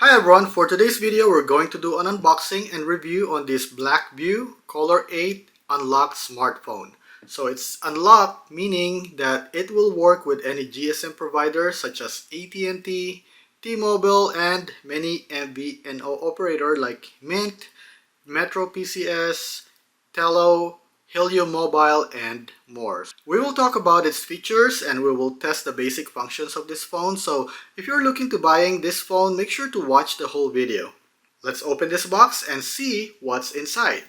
Hi everyone, for today's video we're going to do an unboxing and review on this Blackview Color 8 unlocked smartphone. So it's unlocked meaning that it will work with any GSM provider such as AT&T, T-Mobile, and many MVNO operator like Mint, Metro PCS, Tello, Helio Mobile, and more. We will talk about its features and we will test the basic functions of this phone. So if you're looking to buying this phone, make sure to watch the whole video. Let's open this box and see what's inside.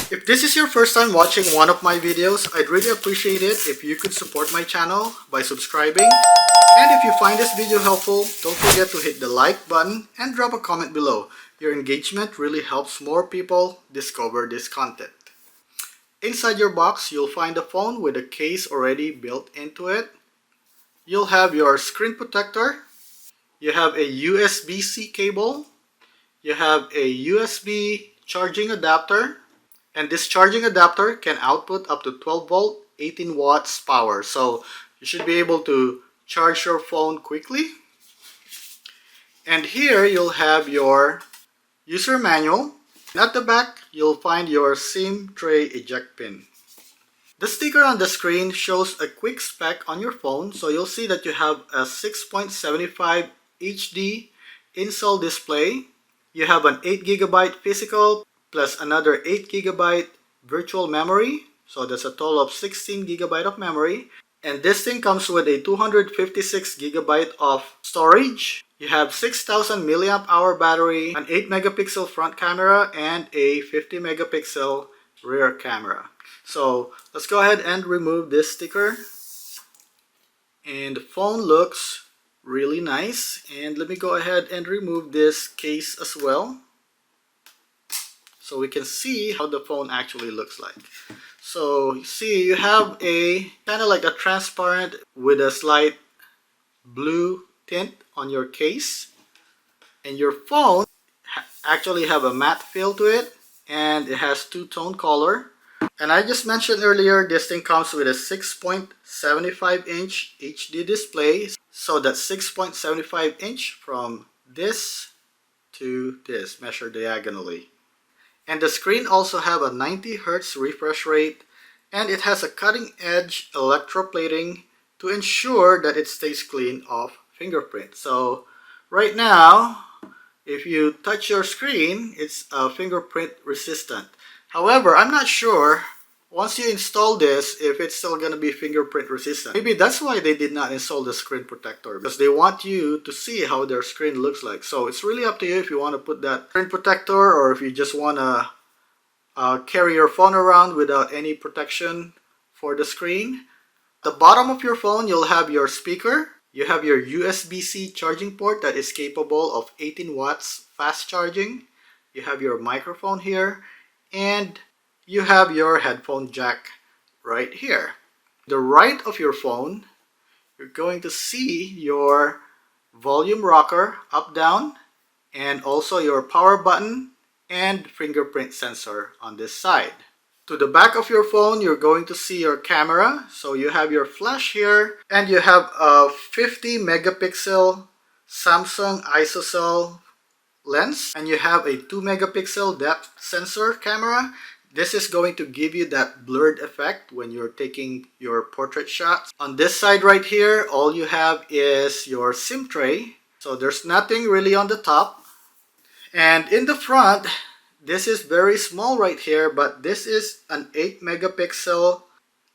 If this is your first time watching one of my videos, I'd really appreciate it if you could support my channel by subscribing. And if you find this video helpful, don't forget to hit the like button and drop a comment below. Your engagement really helps more people discover this content. Inside your box, you'll find a phone with a case already built into it. You'll have your screen protector. You have a USB-C cable. You have a USB charging adapter. And this charging adapter can output up to 12 volt, 18 watts power. So you should be able to charge your phone quickly. And here you'll have your user manual. At the back, you'll find your SIM tray eject pin. The sticker on the screen shows a quick spec on your phone. So you'll see that you have a 6.75 HD in-cell display. You have an 8GB physical plus another 8GB virtual memory. So that's a total of 16GB of memory. And this thing comes with a 256GB of storage. You have 6000 milliamp hour battery, an 8 megapixel front camera, and a 50 megapixel rear camera. So let's go ahead and remove this sticker. And the phone looks really nice. And let me go ahead and remove this case as well, so we can see how the phone actually looks like. So you see you have a kind of like a transparent with a slight blue tint on your case, and your phone actually have a matte feel to it, and it has two-tone color. And I just mentioned earlier, this thing comes with a 6.75 inch HD display. So that's 6.75 inch from this to this, measured diagonally. And the screen also have a 90 Hz refresh rate, and it has a cutting edge electroplating to ensure that it stays clean of fingerprint. So right now, if you touch your screen, it's fingerprint resistant. However, I'm not sure once you install this if it's still going to be fingerprint resistant. Maybe that's why they did not install the screen protector, because they want you to see how their screen looks like. So it's really up to you if you want to put that screen protector or if you just want to carry your phone around without any protection for the screen. At the bottom of your phone, you'll have your speaker. You have your USB-C charging port that is capable of 18 watts fast charging. You have your microphone here, and you have your headphone jack right here. The right of your phone, you're going to see your volume rocker up down, and also your power button and fingerprint sensor on this side. To the back of your phone, you're going to see your camera. So you have your flash here, and you have a 50 megapixel Samsung ISOCELL lens, and you have a 2 megapixel depth sensor camera. This is going to give you that blurred effect when you're taking your portrait shots. On this side right here, all you have is your SIM tray. So there's nothing really on the top. And in the front, this is very small right here, but this is an 8 megapixel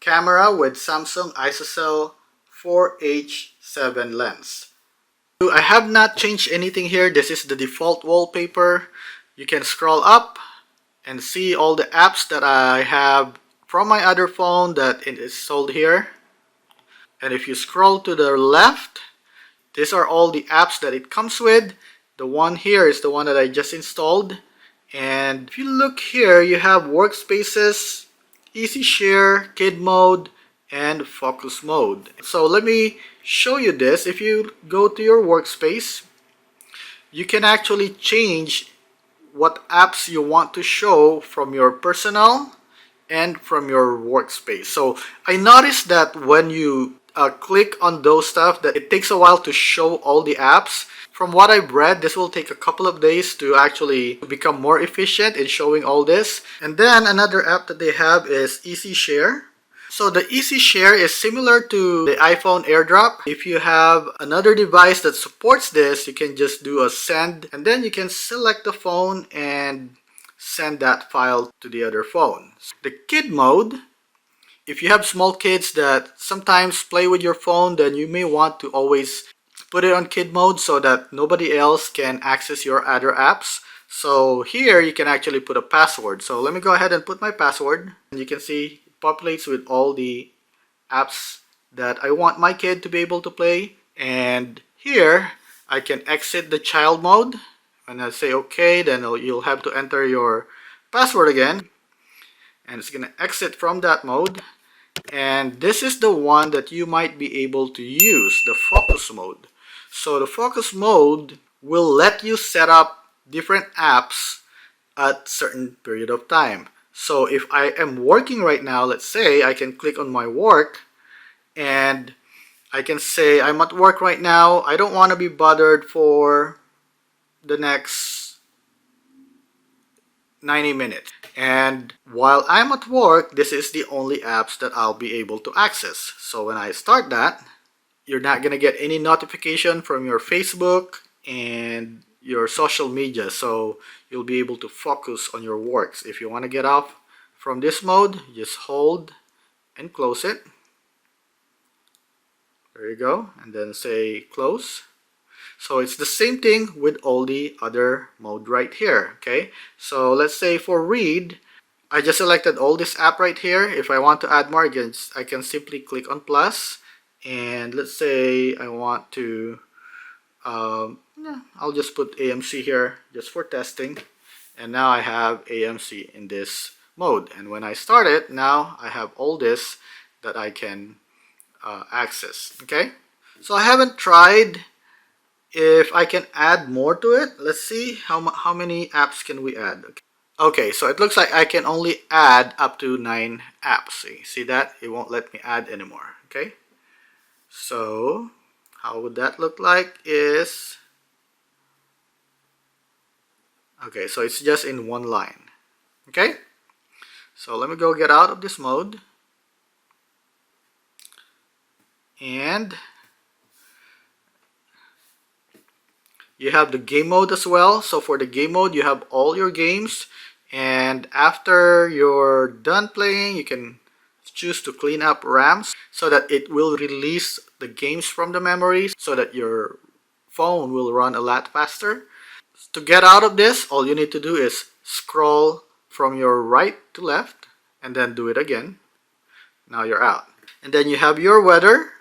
camera with Samsung ISOCELL 4H7 lens. I have not changed anything here. This is the default wallpaper. You can scroll up and see all the apps that I have from my other phone that is sold here. And if you scroll to the left, these are all the apps that it comes with. The one here is the one that I just installed. And if you look here, you have workspaces, easy share, kid mode, and focus mode. So let me show you this. If you go to your workspace, you can actually change what apps you want to show from your personal and from your workspace. So I noticed that when you click on those stuff that it takes a while to show all the apps. From what I've read, this will take a couple of days to actually become more efficient in showing all this. And then another app that they have is Easy Share. So the Easy Share is similar to the iPhone AirDrop. If you have another device that supports this, you can just do a send, and then you can select the phone and send that file to the other phone. The kid mode, if you have small kids that sometimes play with your phone, then you may want to always put it on kid mode so that nobody else can access your other apps. So here you can actually put a password. So let me go ahead and put my password. And you can see it populates with all the apps that I want my kid to be able to play. And here I can exit the child mode. And I say okay, then you'll have to enter your password again. And it's going to exit from that mode. And this is the one that you might be able to use, the focus mode. So the focus mode will let you set up different apps at certain period of time. So if I am working right now, let's say I can click on my work and I can say I'm at work right now. I don't want to be bothered for the next 90 minutes. And while I'm at work, this is the only apps that I'll be able to access. So when I start that, you're not going to get any notification from your Facebook and your social media. So you'll be able to focus on your works. If you want to get off from this mode, just hold and close it. There you go. And then say close. So it's the same thing with all the other mode right here. Okay, so let's say for read, I just selected all this app right here. If I want to add more, I can simply click on plus, and let's say I want to I'll just put AMC here just for testing, and now I have AMC in this mode. And when I start it, now I have all this that I can access. Okay, so I haven't tried if I can add more to it. Let's see how many apps can we add. Okay, so it looks like I can only add up to 9 apps. See that? It won't let me add anymore. Okay, so how would that look like is, okay, so it's just in one line. Okay, so let me go get out of this mode, and you have the game mode as well. So for the game mode, you have all your games, and after you're done playing, you can choose to clean up RAMs so that it will release the games from the memory so that your phone will run a lot faster. To get out of this, all you need to do is scroll from your right to left and then do it again. Now you're out. And then you have your weather,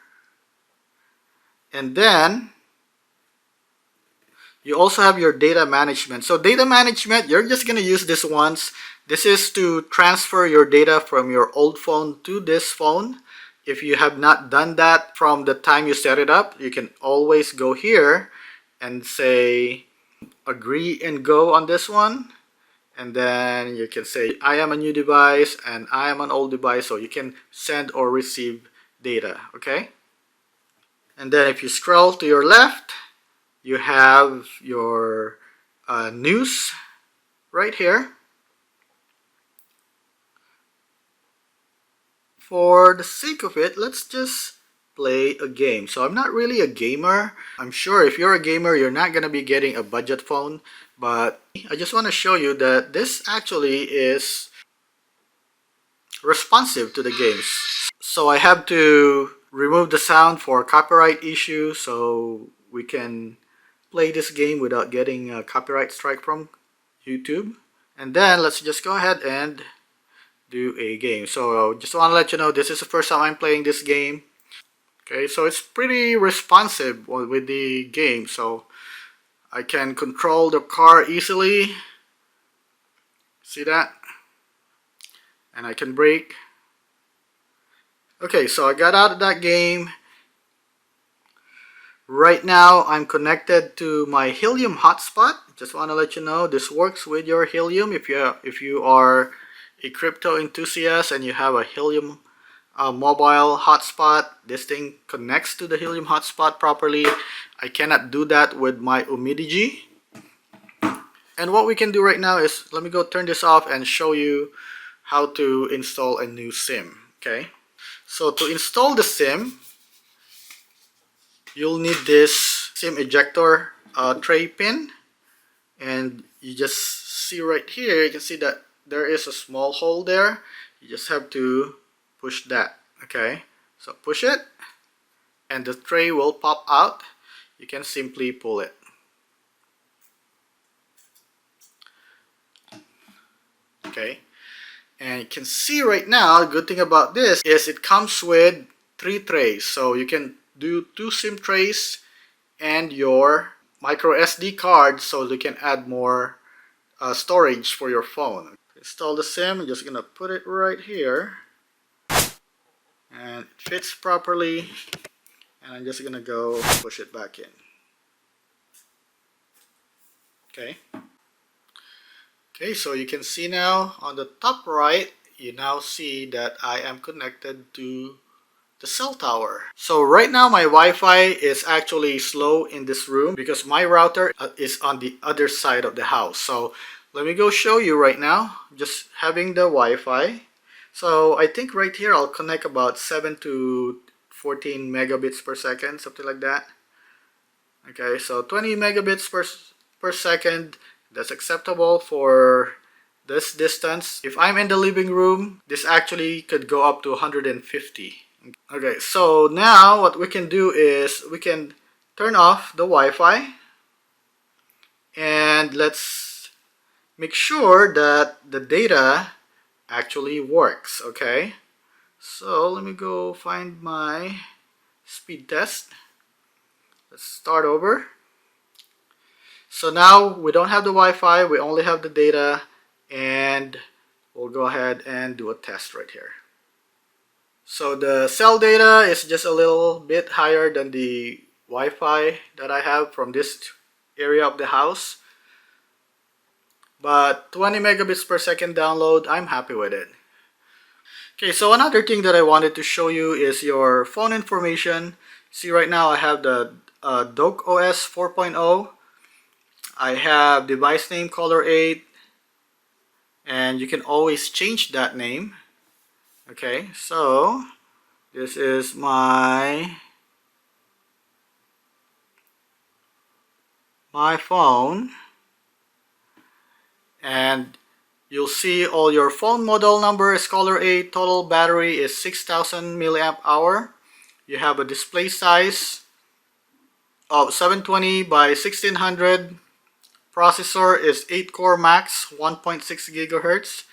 and then you also have your data management. So data management, you're just going to use this once. This is to transfer your data from your old phone to this phone. If you have not done that from the time you set it up, you can always go here and say agree and go on this one. And then you can say I am a new device and I am an old device, so you can send or receive data. Okay, and then if you scroll to your left, you have your news right here. For the sake of it, let's just play a game. So I'm not really a gamer. I'm sure if you're a gamer, you're not going to be getting a budget phone. But I just want to show you that this actually is responsive to the games. So I have to remove the sound for copyright issue so we can play this game without getting a copyright strike from YouTube. And then let's just go ahead and do a game. So just want to let you know, this is the first time I'm playing this game. Okay, so it's pretty responsive with the game, so I can control the car easily. See that? And I can brake. Okay, so I got out of that game. Right now I'm connected to my Helium hotspot. Just want to let you know this works with your Helium. If you are a crypto enthusiast and you have a Helium mobile hotspot. This thing connects to the helium hotspot properly. I cannot do that with my Umidigi. And what we can do right now is, let me go turn this off and show you how to install a new SIM. Okay, so to install the SIM, you'll need this SIM ejector tray pin, and you just see right here, you can see that there is a small hole there. You just have to push that. Okay, so push it and the tray will pop out. You can simply pull it. Okay, and you can see right now, the good thing about this is it comes with 3 trays, so you can do 2 SIM trays and your micro SD card, so you can add more storage for your phone. Install the SIM. I'm just gonna put it right here and it fits properly, and I'm just gonna go push it back in. Okay, so you can see now on the top right, you now see that I am connected to the cell tower. So right now my Wi-Fi is actually slow in this room because my router is on the other side of the house. So let me go show you right now, just having the Wi-Fi. So I think right here I'll connect about 7 to 14 megabits per second, something like that. Okay, so 20 megabits per second, that's acceptable for this distance. If I'm in the living room, this actually could go up to 150. Okay, so now what we can do is we can turn off the Wi-Fi and let's make sure that the data actually works. Okay, so let me go find my speed test. Let's start over. So now we don't have the Wi-Fi, we only have the data, and we'll go ahead and do a test right here. So the cell data is just a little bit higher than the Wi-Fi that I have from this area of the house. But 20 megabits per second download, I'm happy with it. Okay, so another thing that I wanted to show you is your phone information. See, right now I have the Dock OS 4.0. I have device name Color 8, and you can always change that name. Okay, so this is my phone, and you'll see all your phone model number is Color 8, total battery is 6000 milliamp hour. You have a display size of 720 by 1600. Processor is 8 core max, 1.6 gigahertz.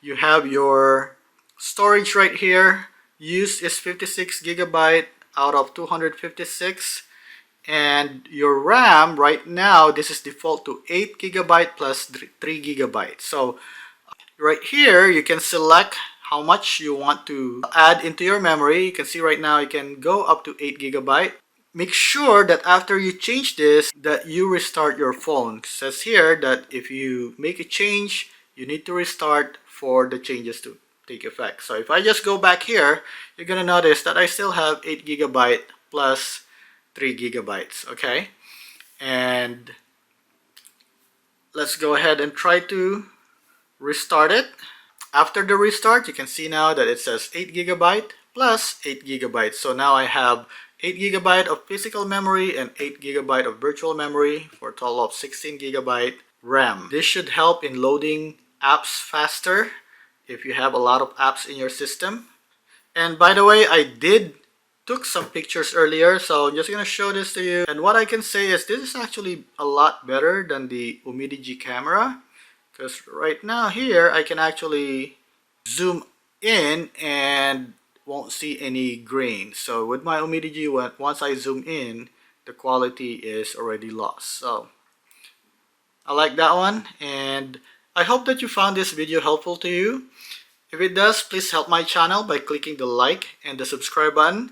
You have your storage right here. Used is 56 gigabyte out of 256. And your RAM right now, this is default to 8 gigabyte plus 3 gigabyte. So right here, you can select how much you want to add into your memory. You can see right now you can go up to 8 gigabyte. Make sure that after you change this, that you restart your phone. It says here that if you make a change, you need to restart for the changes to take effect. So if I just go back here, you're gonna notice that I still have 8 gigabyte plus 3 gigabytes. Okay, and let's go ahead and try to restart it. After the restart, you can see now that it says 8 gigabyte plus 8 gigabytes. So now I have 8 gigabyte of physical memory and 8 gigabyte of virtual memory for a total of 16 gigabyte RAM. This should help in loading apps faster if you have a lot of apps in your system. And by the way, I took some pictures earlier, so I'm just gonna show this to you. And what I can say is this is actually a lot better than the Umidigi camera, because right now here I can actually zoom in and won't see any grain. So with my Umidigi, once I zoom in, the quality is already lost. So I like that one, and I hope that you found this video helpful to you. If it does, please help my channel by clicking the like and the subscribe button.